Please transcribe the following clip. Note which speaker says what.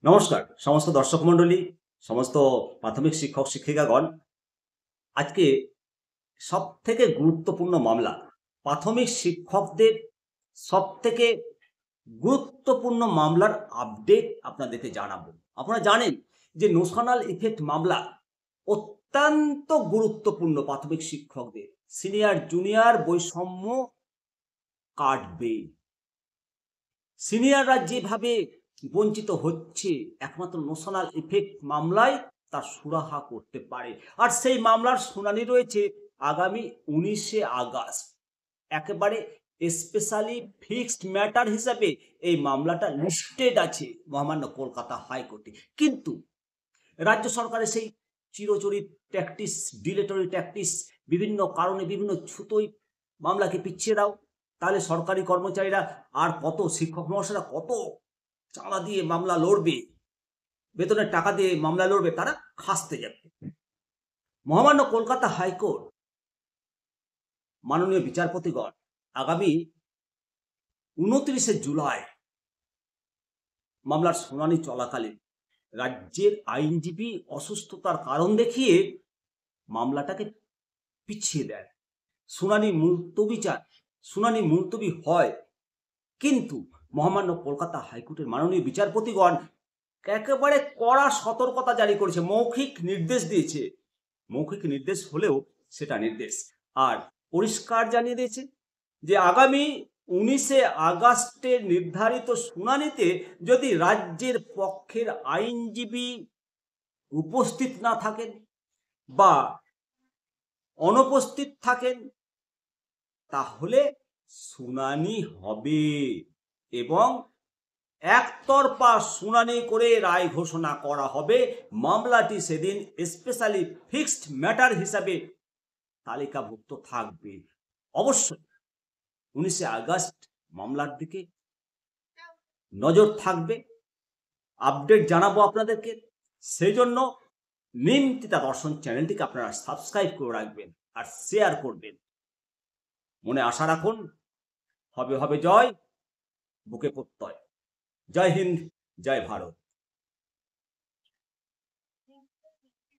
Speaker 1: নমস্কার সমস্ত দর্শক মণ্ডলী, সমস্ত প্রাথমিক শিক্ষক শিক্ষিকাগণ। আজকে সবথেকে গুরুত্বপূর্ণ মামলা, প্রাথমিক শিক্ষকদের সবথেকে গুরুত্বপূর্ণ মামলার আপডেট আপনাদেরকে জানাবো। আপনারা জানেন যে নোশনাল ইফেক্ট মামলা অত্যন্ত গুরুত্বপূর্ণ প্রাথমিক শিক্ষকদের। সিনিয়র জুনিয়র বৈষম্য কাটবে। সিনিয়ররা যেভাবে বঞ্চিত হচ্ছে, একমাত্র নোশনাল ইফেক্ট মামলায় তার সুরাহা করতে পারে। আর সেই মামলার শুনানি রয়েছে আগামী 19শে আগস্ট। একেবারে স্পেশালি ফিক্সড ম্যাটার হিসাবে এই মামলাটা লিস্টেড আছে মহামান্য কলকাতা হাইকোর্টে। কিন্তু রাজ্য সরকারের সেই চিরচরিত ট্যাকটিস, ডিলেটরি ট্যাকটিস, বিভিন্ন কারণে বিভিন্ন ছুতোই মামলাকে পিছিয়ে দাও। তাহলে সরকারি কর্মচারীরা আর কত, শিক্ষক মহাশয়রা কত চাঁদা দিয়ে মামলা লড়বে, বেতনের টাকা দিয়ে মামলা লড়বে, তারা খাসতে যাবে। মহামান্য কলকাতা হাইকোর্ট মাননীয় বিচারপতিগণ আগামী 29শে জুলাই মামলার শুনানি চলাকালীন রাজ্যের আইনজীবী অসুস্থতার কারণ দেখিয়ে মামলাটাকে পিছিয়ে দেয়। শুনানি মুলতবি হয়, কিন্তু মহামান্য কলকাতা হাইকোর্টের মাননীয় বিচারপতিগণ একেবারে কড়া সতর্কতা জারি করেছে, মৌখিক নির্দেশ দিয়েছে। মৌখিক নির্দেশ হলেও সেটা নির্দেশ, আর পরিষ্কার জানিয়ে দিয়েছে যে আগামী 19শে আগস্টের নির্ধারিত শুনানিতে যদি রাজ্যের পক্ষের আইনজীবী উপস্থিত না থাকেন বা অনুপস্থিত থাকেন, তাহলে শুনানি হবে এবং একতরফা শুনানি করে রায় ঘোষণা করা হবে। মামলাটি সেদিন স্পেশালি ফিক্সড ম্যাটার হিসাবে তালিকাভুক্ত থাকবে। অবশ্যই 19শে আগস্ট মামলার দিকে নজর থাকবে, আপডেট জানাবো আপনাদেরকে। সেই জন্য নিমতিতা দর্শন চ্যানেলটিকে আপনারা সাবস্ক্রাইব করে রাখবেন আর শেয়ার করবেন। মনে আশা রাখুন, হবে হবে জয়, বুকে প্রত্যয়। জয় হিন্দ, জয় ভারত।